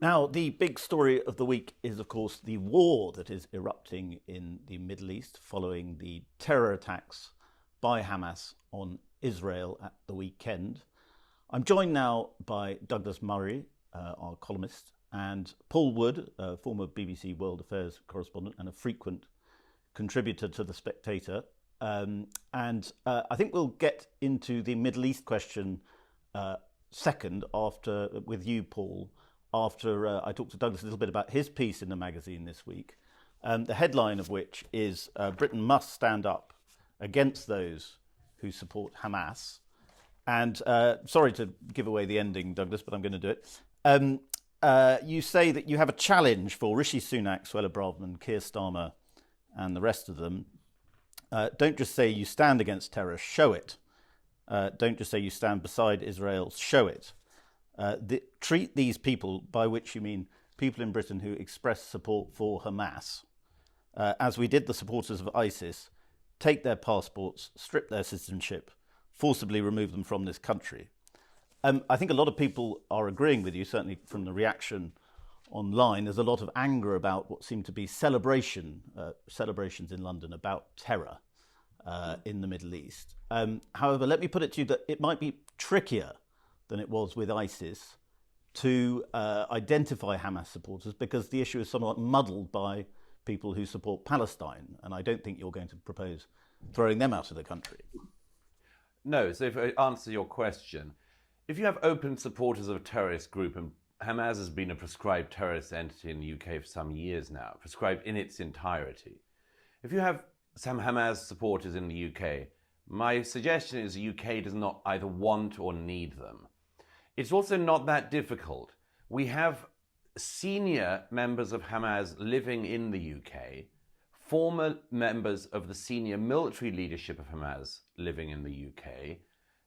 Now, the big story of the week is, of course, the war that is erupting in the Middle East following the terror attacks by Hamas on Israel at the weekend. I'm joined now by Douglas Murray, our columnist, and Paul Wood, former BBC World Affairs correspondent and a frequent contributor to The Spectator. I think we'll get into the Middle East question second with you, Paul, after I talked to Douglas a little bit about his piece in the magazine this week, the headline of which is Britain must stand up against those who support Hamas. And sorry to give away the ending, Douglas, but I'm going to do it. You say that you have a challenge for Rishi Sunak, Suella Braverman, Keir Starmer and the rest of them. Don't just say you stand against terror, show it. Don't just say you stand beside Israel, show it. Treat these people, by which you mean people in Britain who express support for Hamas, as we did the supporters of ISIS, take their passports, strip their citizenship, forcibly remove them from this country. I think a lot of people are agreeing with you, certainly from the reaction online. There's a lot of anger about what seem to be celebrations in London about terror in the Middle East. However, let me put it to you that it might be trickier than it was with ISIS to identify Hamas supporters, because the issue is somewhat muddled by people who support Palestine, and I don't think you're going to propose throwing them out of the country. No, so if I answer your question, if you have open supporters of a terrorist group, and Hamas has been a prescribed terrorist entity in the UK for some years now, prescribed in its entirety. If you have some Hamas supporters in the UK, my suggestion is the UK does not either want or need them. It's also not that difficult. We have senior members of Hamas living in the UK, former members of the senior military leadership of Hamas living in the UK.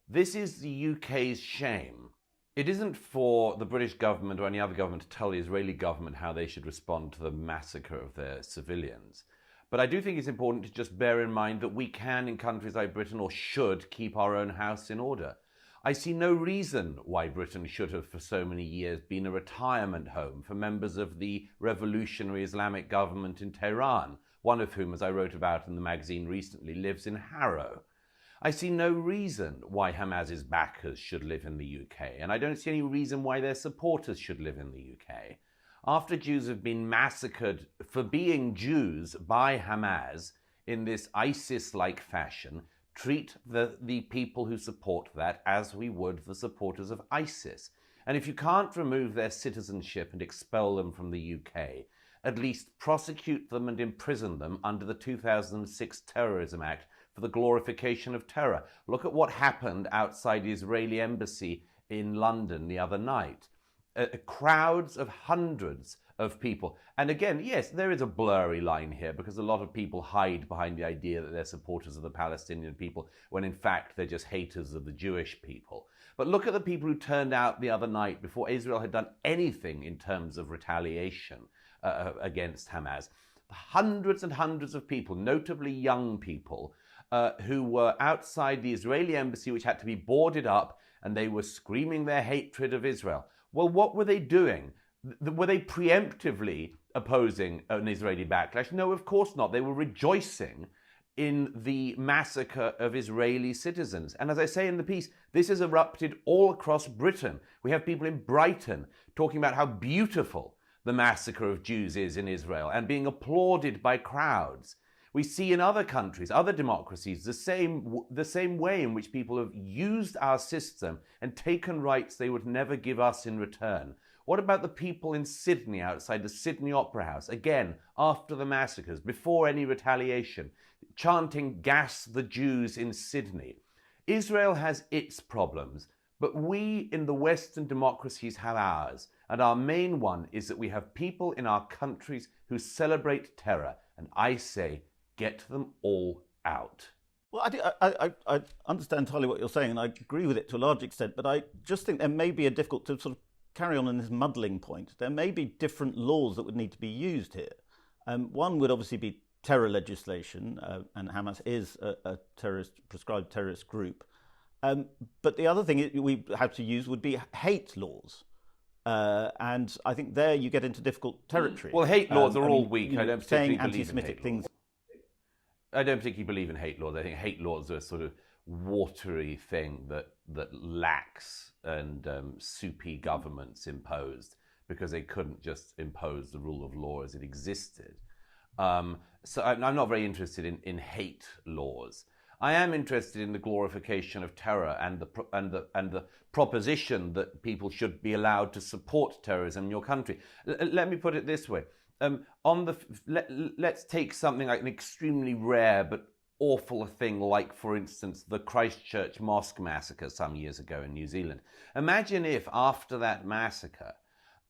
This is the UK's shame. It isn't for the British government or any other government to tell the Israeli government how they should respond to the massacre of their civilians. But I do think it's important to just bear in mind that we can, in countries like Britain, or should, keep our own house in order. I see no reason why Britain should have for so many years been a retirement home for members of the revolutionary Islamic government in Tehran, one of whom, as I wrote about in the magazine recently, lives in Harrow. I see no reason why Hamas's backers should live in the UK, and I don't see any reason why their supporters should live in the UK. After Jews have been massacred for being Jews by Hamas in this ISIS-like fashion, treat the people who support that as we would the supporters of ISIS. And if you can't remove their citizenship and expel them from the UK, at least prosecute them and imprison them under the 2006 Terrorism Act for the glorification of terror. Look at what happened outside the Israeli embassy in London the other night. Crowds of hundreds of people. And again, yes, there is a blurry line here because a lot of people hide behind the idea that they're supporters of the Palestinian people when in fact they're just haters of the Jewish people. But look at the people who turned out the other night before Israel had done anything in terms of retaliation against Hamas. Hundreds and hundreds of people, notably young people, who were outside the Israeli embassy, which had to be boarded up, and they were screaming their hatred of Israel. Well, what were they doing? Were they preemptively opposing an Israeli backlash? No, of course not. They were rejoicing in the massacre of Israeli citizens. And as I say in the piece, this has erupted all across Britain. We have people in Brighton talking about how beautiful the massacre of Jews is in Israel and being applauded by crowds. We see in other countries, other democracies, the same way in which people have used our system and taken rights they would never give us in return. What about the people in Sydney outside the Sydney Opera House, again, after the massacres, before any retaliation, chanting, "Gas the Jews in Sydney"? Israel has its problems, but we in the Western democracies have ours. And our main one is that we have people in our countries who celebrate terror. And I say, get them all out. Well, I understand entirely what you're saying, and I agree with it to a large extent, but I just think there may be a difficult to sort of carry on this muddling point. There may be different laws that would need to be used here. One would obviously be terror legislation, and Hamas is a prescribed terrorist group. But the other thing we have to use would be hate laws. And I think there you get into difficult territory. Well, hate laws are all weak. I don't saying particularly believe in anti-Semitic hate things. laws. I don't particularly believe in hate laws. I think hate laws are a sort of watery thing that lacks and soupy governments imposed because they couldn't just impose the rule of law as it existed. So I'm not very interested in hate laws. I am interested in the glorification of terror and the proposition that people should be allowed to support terrorism in your country. Let me put it this way: let's take something like an extremely rare but awful thing, like, for instance, the Christchurch mosque massacre some years ago in New Zealand. Imagine if after that massacre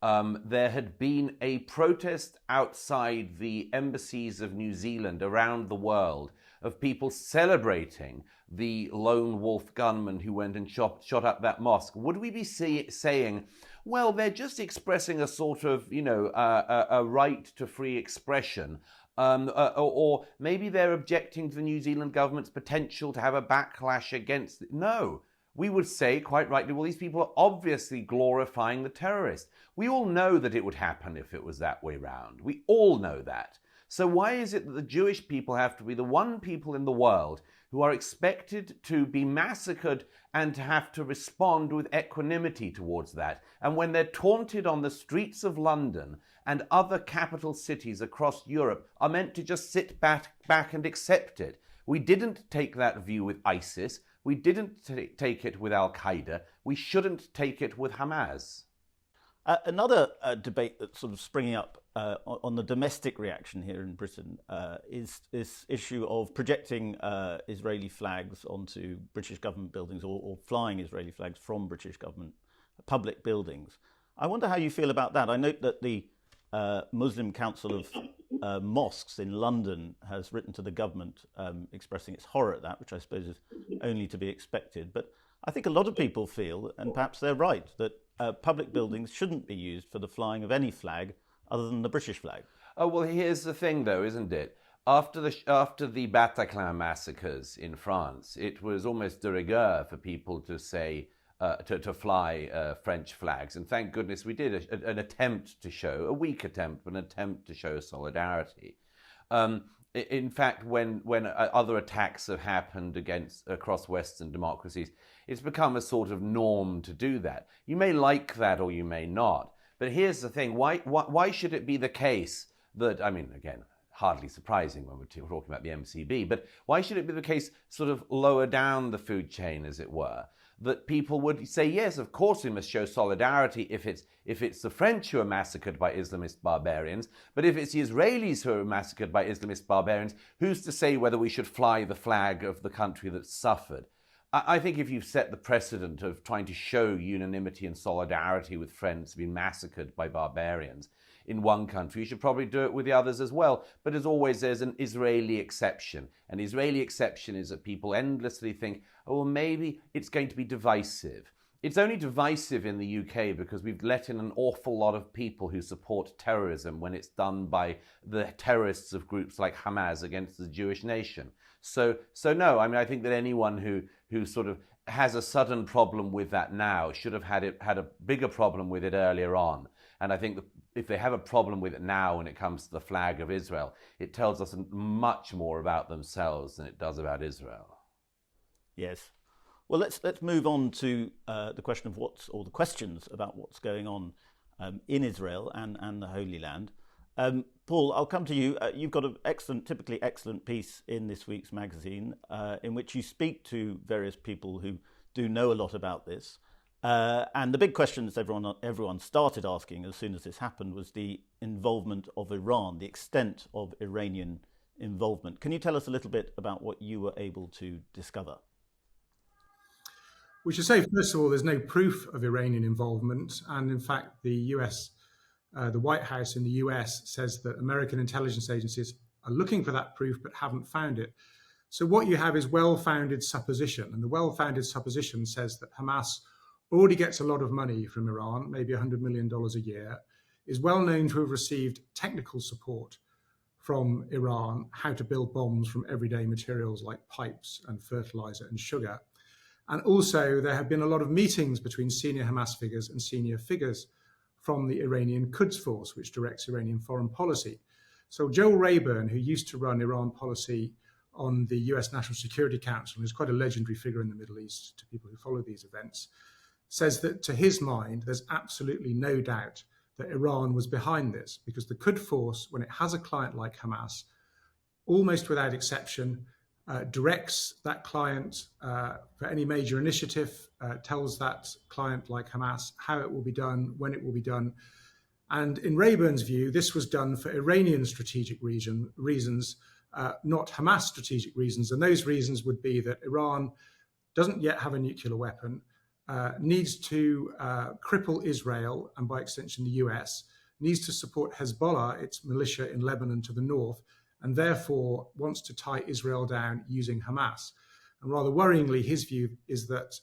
there had been a protest outside the embassies of New Zealand around the world of people celebrating the lone wolf gunman who went and shot up that mosque. Would we be saying, well, they're just expressing a sort of, a right to free expression, or maybe they're objecting to the New Zealand government's potential to have a backlash against it? No. We would say, quite rightly, well, these people are obviously glorifying the terrorist. We all know that it would happen if it was that way round. We all know that. So why is it that the Jewish people have to be the one people in the world who are expected to be massacred and to have to respond with equanimity towards that? And when they're taunted on the streets of London and other capital cities across Europe, are meant to just sit back and accept it? We didn't take that view with ISIS. We didn't take it with Al-Qaeda. We shouldn't take it with Hamas. Another debate that's sort of springing up on the domestic reaction here in Britain is this issue of projecting Israeli flags onto British government buildings, or flying Israeli flags from British government public buildings. I wonder how you feel about that. I note that the Muslim Council of Mosques in London has written to the government expressing its horror at that, which I suppose is only to be expected. But I think a lot of people feel, and perhaps they're right, that public buildings shouldn't be used for the flying of any flag other than the British flag. Oh, well, here's the thing, though, isn't it? After the Bataclan massacres in France, it was almost de rigueur for people to say, to fly French flags. And thank goodness we did an attempt to show, a weak attempt, but an attempt to show solidarity. In fact, when other attacks have happened across Western democracies, it's become a sort of norm to do that. You may like that or you may not. But here's the thing. Why should it be the case that, I mean, again, hardly surprising when we're talking about the MCB, but why should it be the case sort of lower down the food chain, as it were, that people would say, yes, of course we must show solidarity if it's the French who are massacred by Islamist barbarians, but if it's the Israelis who are massacred by Islamist barbarians, who's to say whether we should fly the flag of the country that suffered? I think if you've set the precedent of trying to show unanimity and solidarity with friends who've been massacred by barbarians in one country, you should probably do it with the others as well. But as always, there's an Israeli exception. An Israeli exception is that people endlessly think, oh, well, maybe it's going to be divisive. It's only divisive in the UK because we've let in an awful lot of people who support terrorism when it's done by the terrorists of groups like Hamas against the Jewish nation. So no, I mean, I think that anyone who sort of has a sudden problem with that now should have had a bigger problem with it earlier on. And I think that if they have a problem with it now when it comes to the flag of Israel, it tells us much more about themselves than it does about Israel. Yes. Well, let's move on to the question of the questions about what's going on in Israel and the Holy Land. Paul, I'll come to you. You've got an typically excellent piece in this week's magazine in which you speak to various people who do know a lot about this. And the big question that everyone started asking as soon as this happened was the involvement of Iran, the extent of Iranian involvement. Can you tell us a little bit about what you were able to discover? We should say, first of all, there's no proof of Iranian involvement. And in fact, the White House in the US says that American intelligence agencies are looking for that proof but haven't found it. So what you have is well-founded supposition. And the well-founded supposition says that Hamas already gets a lot of money from Iran, maybe $100 million a year, is well known to have received technical support from Iran, how to build bombs from everyday materials like pipes and fertilizer and sugar. And also there have been a lot of meetings between senior Hamas figures and senior figures from the Iranian Quds Force, which directs Iranian foreign policy. So Joel Rayburn, who used to run Iran policy on the US National Security Council, and is quite a legendary figure in the Middle East to people who follow these events, says that to his mind, there's absolutely no doubt that Iran was behind this, because the Quds Force, when it has a client like Hamas, almost without exception, directs that client for any major initiative, tells that client like Hamas how it will be done, when it will be done. And in Rayburn's view, this was done for Iranian strategic reasons, not Hamas strategic reasons. And those reasons would be that Iran doesn't yet have a nuclear weapon, needs to cripple Israel, and by extension the US, needs to support Hezbollah, its militia in Lebanon to the north, and therefore wants to tie Israel down using Hamas. And rather worryingly, his view is that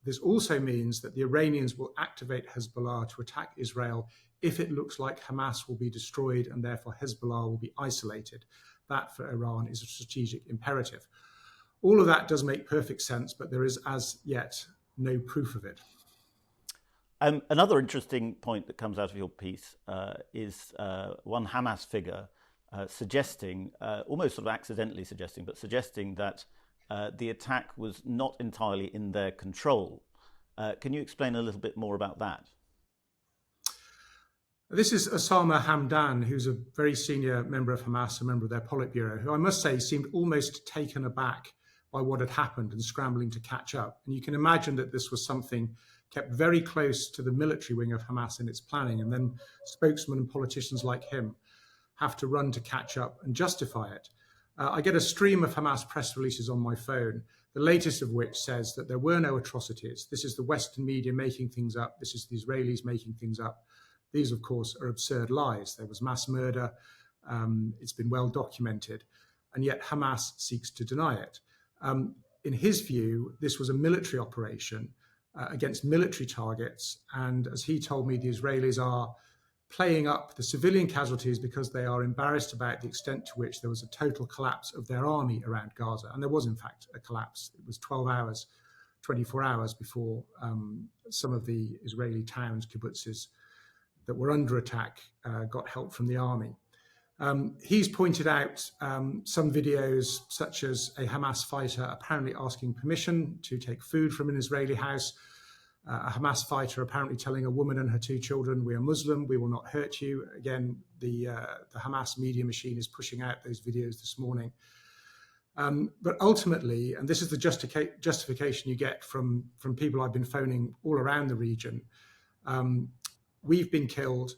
this also means that the Iranians will activate Hezbollah to attack Israel if it looks like Hamas will be destroyed and therefore Hezbollah will be isolated. That for Iran is a strategic imperative. All of that does make perfect sense, but there is as yet no proof of it. Another interesting point that comes out of your piece is one Hamas figure suggesting, almost sort of accidentally suggesting that the attack was not entirely in their control. Can you explain a little bit more about that? This is Osama Hamdan, who's a very senior member of Hamas, a member of their Politburo, who I must say seemed almost taken aback by what had happened and scrambling to catch up. And you can imagine that this was something kept very close to the military wing of Hamas in its planning, and then spokesmen and politicians like him have to run to catch up and justify it. I get a stream of Hamas press releases on my phone, the latest of which says that there were no atrocities. This is the Western media making things up. This is the Israelis making things up. These, of course, are absurd lies. There was mass murder. It's been well documented. And yet Hamas seeks to deny it. In his view, this was a military operation against military targets. And as he told me, the Israelis are playing up the civilian casualties because they are embarrassed about the extent to which there was a total collapse of their army around Gaza. And there was, in fact, a collapse. It was 12 hours, 24 hours before some of the Israeli towns, kibbutzes, that were under attack got help from the army. He's pointed out some videos, such as a Hamas fighter apparently asking permission to take food from an Israeli house, a Hamas fighter apparently telling a woman and her two children, "We are Muslim, we will not hurt you." Again, the Hamas media machine is pushing out those videos this morning. But ultimately, and this is the justification you get from people I've been phoning all around the region, we've been killed.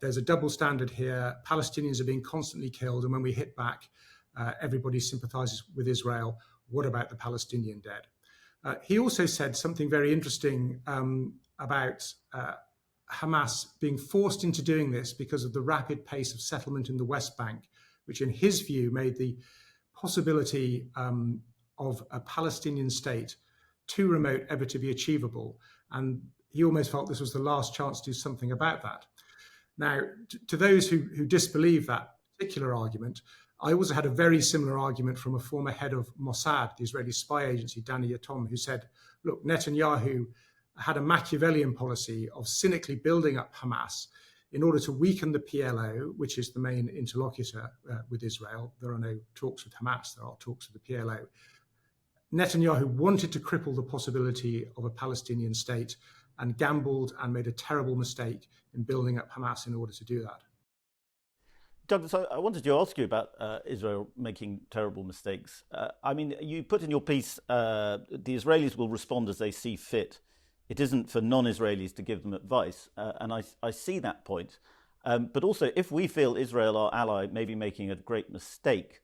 There's a double standard here. Palestinians are being constantly killed. And when we hit back, everybody sympathizes with Israel. What about the Palestinian dead? He also said something very interesting about Hamas being forced into doing this because of the rapid pace of settlement in the West Bank, which in his view made the possibility of a Palestinian state too remote ever to be achievable. And he almost felt this was the last chance to do something about that. Now, to those who disbelieve that particular argument, I also had a very similar argument from a former head of Mossad, the Israeli spy agency, Danny Yatom, who said, look, Netanyahu had a Machiavellian policy of cynically building up Hamas in order to weaken the PLO, which is the main interlocutor with Israel. There are no talks with Hamas, there are talks with the PLO. Netanyahu wanted to cripple the possibility of a Palestinian state and gambled and made a terrible mistake in building up Hamas in order to do that. Douglas, I wanted to ask you about Israel making terrible mistakes. I mean, you put in your piece, the Israelis will respond as they see fit. It isn't for non-Israelis to give them advice. And I see that point. But also, if we feel Israel, our ally, may be making a great mistake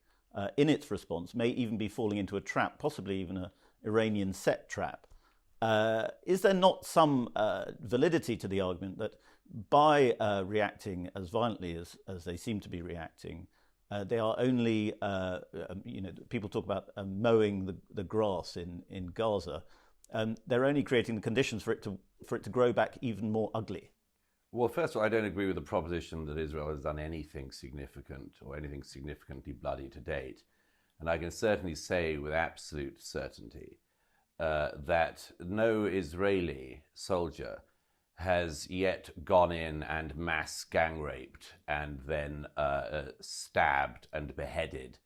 in its response, may even be falling into a trap, possibly even an Iranian set trap, is there not some validity to the argument that by reacting as violently as they seem to be reacting, they are only, people talk about mowing the grass in Gaza, they're only creating the conditions for it to grow back even more ugly? Well, first of all, I don't agree with the proposition that Israel has done anything significant or anything significantly bloody to date. And I can certainly say with absolute certainty that no Israeli soldier has yet gone in and mass gang raped and then stabbed and beheaded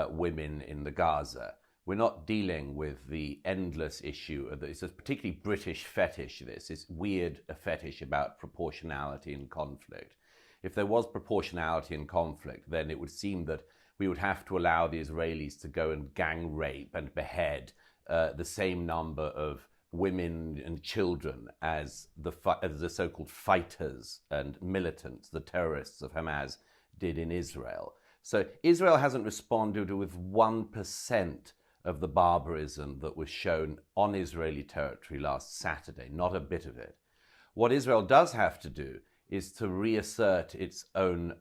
women in the Gaza. We're not dealing with the endless issue of this. It's a particularly British fetish, this weird fetish about proportionality in conflict. If there was proportionality in conflict, then it would seem that we would have to allow the Israelis to go and gang rape and behead the same number of women and children as the so-called fighters and militants, the terrorists of Hamas, did in Israel. So Israel hasn't responded with 1% of the barbarism that was shown on Israeli territory last Saturday, not a bit of it. What Israel does have to do is to reassert its own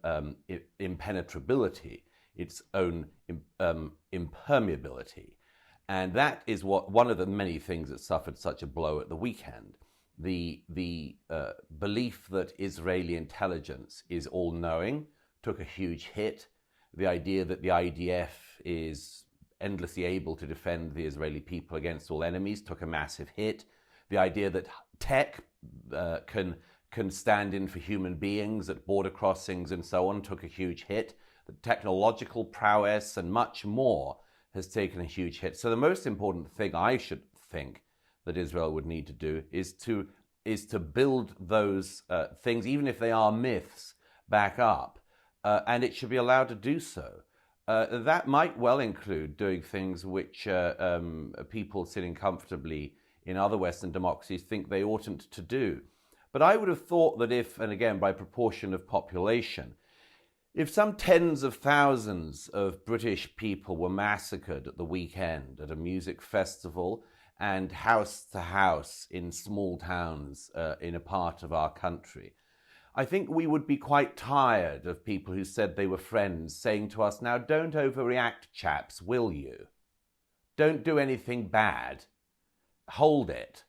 impenetrability, its own impermeability. And that is one of the many things that suffered such a blow at the weekend. The belief that Israeli intelligence is all-knowing took a huge hit. The idea that the IDF is endlessly able to defend the Israeli people against all enemies took a massive hit. The idea that tech can stand in for human beings at border crossings and so on took a huge hit. The technological prowess and much more has taken a huge hit. So the most important thing I should think that Israel would need to do is to build those things, even if they are myths, back up, and it should be allowed to do so. That might well include doing things which people sitting comfortably in other Western democracies think they oughtn't to do. But I would have thought that if, and again by proportion of population, if some tens of thousands of British people were massacred at the weekend at a music festival and house to house in small towns in a part of our country, I think we would be quite tired of people who said they were friends saying to us, now don't overreact, chaps, will you? Don't do anything bad. Hold it.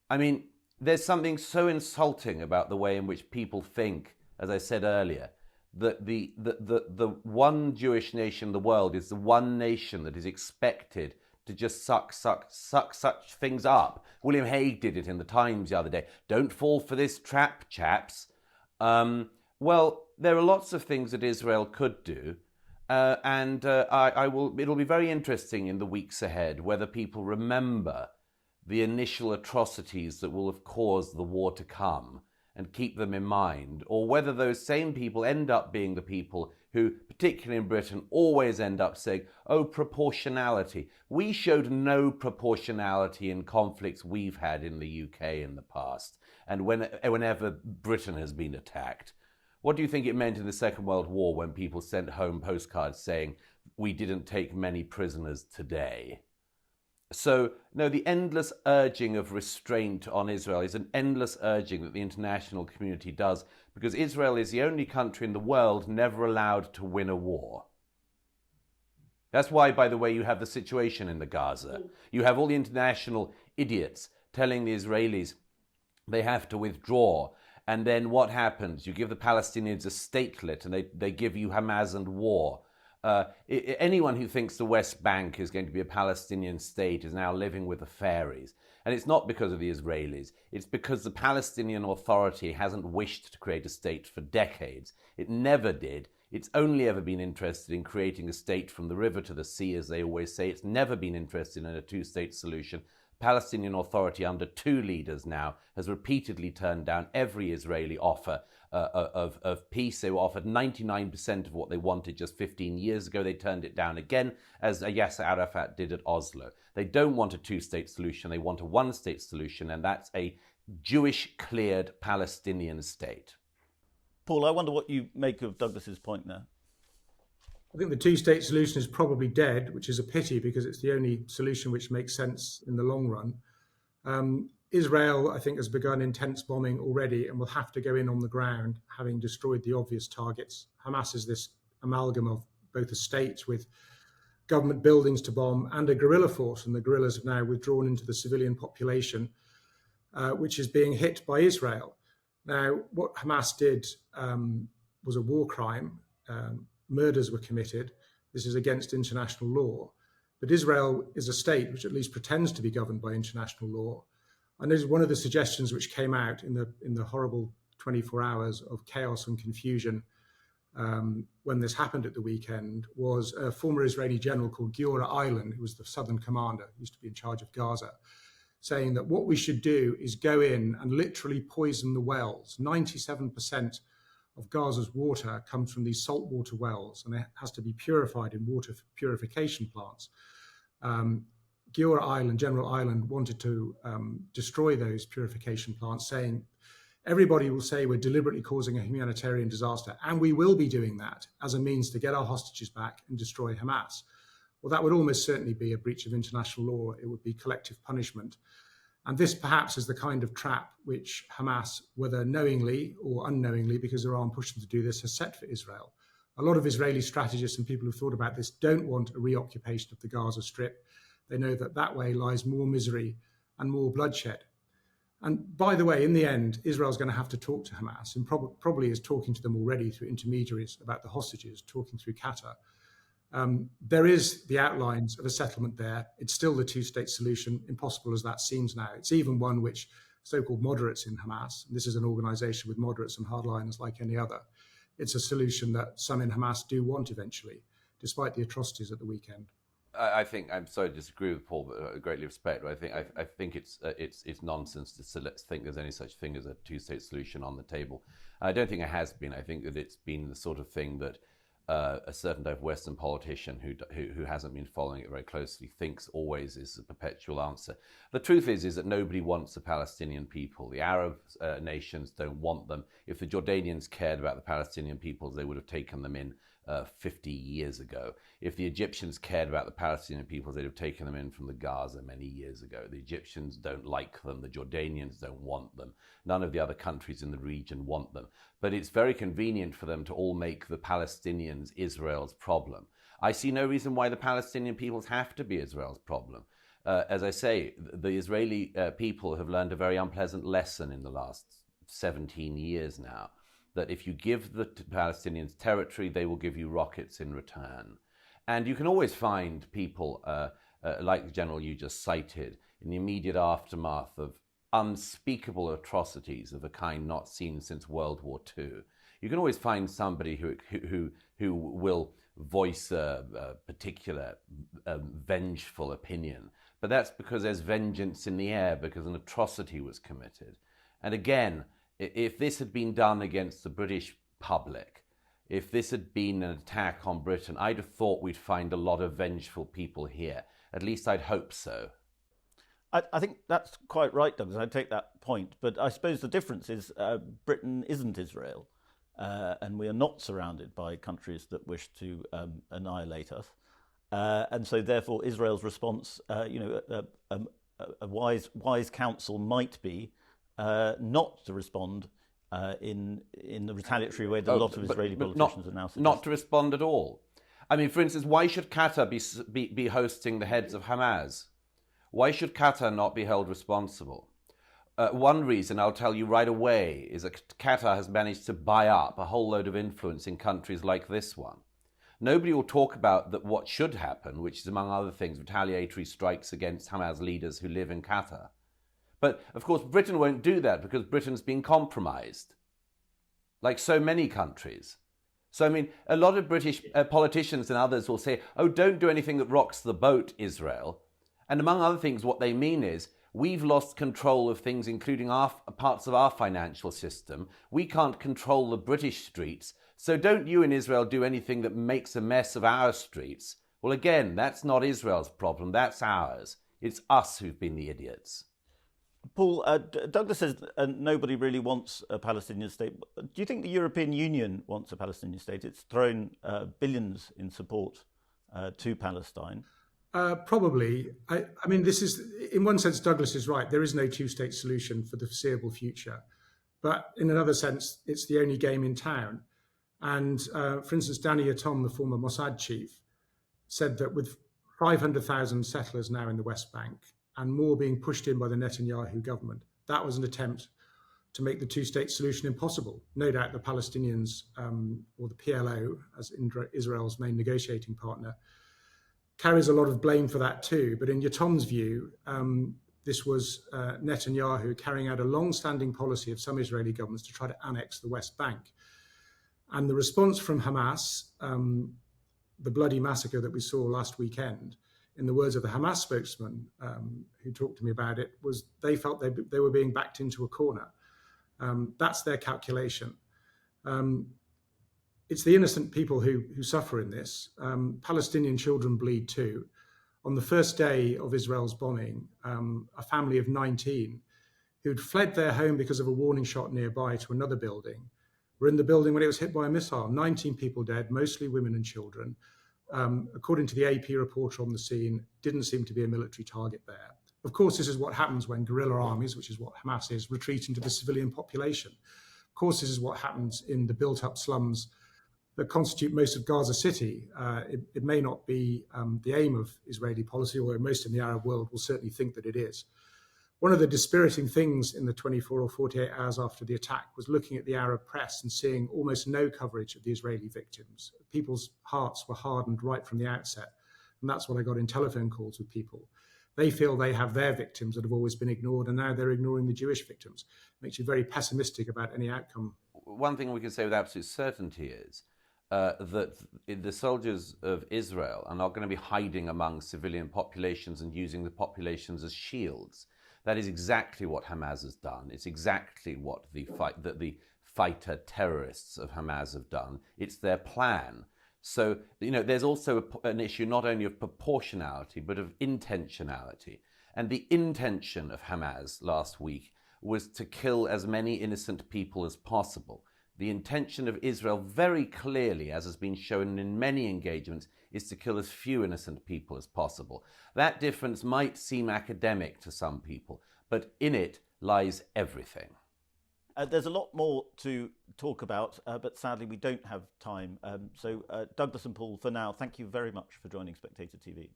I mean, there's something so insulting about the way in which people think, as I said earlier, that the one Jewish nation in the world is the one nation that is expected to just suck such things up. William Hague did it in the Times the other day. Don't fall for this trap, chaps. Well, there are lots of things that Israel could do, and it'll be very interesting in the weeks ahead whether people remember the initial atrocities that will have caused the war to come and keep them in mind, or whether those same people end up being the people who, particularly in Britain, always end up saying, oh, proportionality. We showed no proportionality in conflicts we've had in the UK in the past, and whenever Britain has been attacked. What do you think it meant in the Second World War when people sent home postcards saying, we didn't take many prisoners today? So, no, the endless urging of restraint on Israel is an endless urging that the international community does, because Israel is the only country in the world never allowed to win a war. That's why, by the way, you have the situation in the Gaza. You have all the international idiots telling the Israelis they have to withdraw. And then what happens? You give the Palestinians a statelet and they give you Hamas and war. Anyone who thinks the West Bank is going to be a Palestinian state is now living with the fairies. And it's not because of the Israelis. It's because the Palestinian Authority hasn't wished to create a state for decades. It never did. It's only ever been interested in creating a state from the river to the sea, as they always say. It's never been interested in a two-state solution. Palestinian Authority under two leaders now has repeatedly turned down every Israeli offer of peace. They were offered 99% of what they wanted just 15 years ago. They turned it down again, as Yasser Arafat did at Oslo. They don't want a two-state solution. They want a one-state solution, and that's a Jewish-cleared Palestinian state. Paul, I wonder what you make of Douglas's point there. I think the two-state solution is probably dead, which is a pity because it's the only solution which makes sense in the long run. Israel, I think, has begun intense bombing already and will have to go in on the ground, having destroyed the obvious targets. Hamas is this amalgam of both a state with government buildings to bomb and a guerrilla force, and the guerrillas have now withdrawn into the civilian population, which is being hit by Israel. Now, what Hamas did was a war crime. Murders were committed. This is against international law. But Israel is a state which at least pretends to be governed by international law. And this is one of the suggestions which came out in the horrible 24 hours of chaos and confusion when this happened at the weekend, was a former Israeli general called Giora Eiland, who was the southern commander, used to be in charge of Gaza, saying that what we should do is go in and literally poison the wells. 97% of Gaza's water comes from these saltwater wells, and it has to be purified in water purification plants. Giora Eiland, General Eiland, wanted to destroy those purification plants, saying, everybody will say we're deliberately causing a humanitarian disaster, and we will be doing that as a means to get our hostages back and destroy Hamas. Well, that would almost certainly be a breach of international law. It would be collective punishment. And this perhaps is the kind of trap which Hamas, whether knowingly or unknowingly, because Iran pushed them to do this, has set for Israel. A lot of Israeli strategists and people who've thought about this don't want a reoccupation of the Gaza Strip. They know that that way lies more misery and more bloodshed. And by the way, in the end, Israel's going to have to talk to Hamas, and probably is talking to them already through intermediaries about the hostages, talking through Qatar. There is the outlines of a settlement there. It's still the two-state solution, impossible as that seems now. It's even one which so-called moderates in Hamas, and this is an organization with moderates and hardliners like any other, it's a solution that some in Hamas do want eventually, despite the atrocities at the weekend. I think, I'm sorry to disagree with Paul, but I greatly respect. I think it's nonsense to think there's any such thing as a two-state solution on the table. I don't think it has been. I think that it's been the sort of thing that a certain type of Western politician who hasn't been following it very closely thinks always is a perpetual answer. The truth is that nobody wants the Palestinian people. The Arab nations don't want them. If the Jordanians cared about the Palestinian peoples, they would have taken them in 50 years ago. If the Egyptians cared about the Palestinian peoples, they'd have taken them in from the Gaza many years ago. The Egyptians don't like them. The Jordanians don't want them. None of the other countries in the region want them. But it's very convenient for them to all make the Palestinians Israel's problem. I see no reason why the Palestinian peoples have to be Israel's problem. As I say, the Israeli people have learned a very unpleasant lesson in the last 17 years now, that if you give the Palestinians territory, they will give you rockets in return. And you can always find people like the general you just cited in the immediate aftermath of unspeakable atrocities of a kind not seen since World War II. You can always find somebody who will voice a particular vengeful opinion. But that's because there's vengeance in the air, because an atrocity was committed. And again, if this had been done against the British public, if this had been an attack on Britain, I'd have thought we'd find a lot of vengeful people here. At least I'd hope so. I think that's quite right, Douglas. I take that point. But I suppose the difference is Britain isn't Israel, and we are not surrounded by countries that wish to annihilate us. And so therefore Israel's response, a wise counsel might be not to respond in the retaliatory way that a lot of Israeli politicians are now suggesting. Not to respond at all. I mean, for instance, why should Qatar be hosting the heads of Hamas? Why should Qatar not be held responsible? One reason I'll tell you right away is that Qatar has managed to buy up a whole load of influence in countries like this one. Nobody will talk about what should happen, which is, among other things, retaliatory strikes against Hamas leaders who live in Qatar. But, of course, Britain won't do that because Britain's been compromised, like so many countries. So, I mean, a lot of British politicians and others will say, oh, don't do anything that rocks the boat, Israel. And among other things, what they mean is, we've lost control of things, including parts of our financial system. We can't control the British streets. So don't you in Israel do anything that makes a mess of our streets. Well, again, that's not Israel's problem. That's ours. It's us who've been the idiots. Paul, Douglas says nobody really wants a Palestinian state. Do you think the European Union wants a Palestinian state? It's thrown billions in support to Palestine. Probably. I mean, this is, in one sense, Douglas is right. There is no two-state solution for the foreseeable future. But in another sense, it's the only game in town. And for instance, Danny Yatom, the former Mossad chief, said that with 500,000 settlers now in the West Bank and more being pushed in by the Netanyahu government, that was an attempt to make the two-state solution impossible. No doubt the Palestinians, or the PLO, as Israel's main negotiating partner, carries a lot of blame for that too. But in Yatom's view, This was Netanyahu carrying out a long-standing policy of some Israeli governments to try to annex the West Bank. And the response from Hamas, the bloody massacre that we saw last weekend, in the words of the Hamas spokesman who talked to me about it, was they felt they were being backed into a corner. That's their calculation. It's the innocent people who suffer in this. Palestinian children bleed too. On the first day of Israel's bombing, a family of 19 who'd fled their home because of a warning shot nearby to another building were in the building when it was hit by a missile. 19 people dead, mostly women and children. According to the AP reporter on the scene, didn't seem to be a military target there. Of course, this is what happens when guerrilla armies, which is what Hamas is, retreat into the civilian population. Of course, this is what happens in the built-up slums that constitute most of Gaza City. It may not be the aim of Israeli policy, although most in the Arab world will certainly think that it is. One of the dispiriting things in the 24 or 48 hours after the attack was looking at the Arab press and seeing almost no coverage of the Israeli victims. People's hearts were hardened right from the outset. And that's what I got in telephone calls with people. They feel they have their victims that have always been ignored, and now they're ignoring the Jewish victims. It makes you very pessimistic about any outcome. One thing we can say with absolute certainty is that the soldiers of Israel are not going to be hiding among civilian populations and using the populations as shields. That is exactly what Hamas has done. It's exactly what the fighter terrorists of Hamas have done. It's their plan. So, there's also an issue not only of proportionality, but of intentionality. And the intention of Hamas last week was to kill as many innocent people as possible. The intention of Israel very clearly, as has been shown in many engagements, is to kill as few innocent people as possible. That difference might seem academic to some people, but in it lies everything. There's a lot more to talk about, but sadly we don't have time. So Douglas and Paul, for now, thank you very much for joining Spectator TV.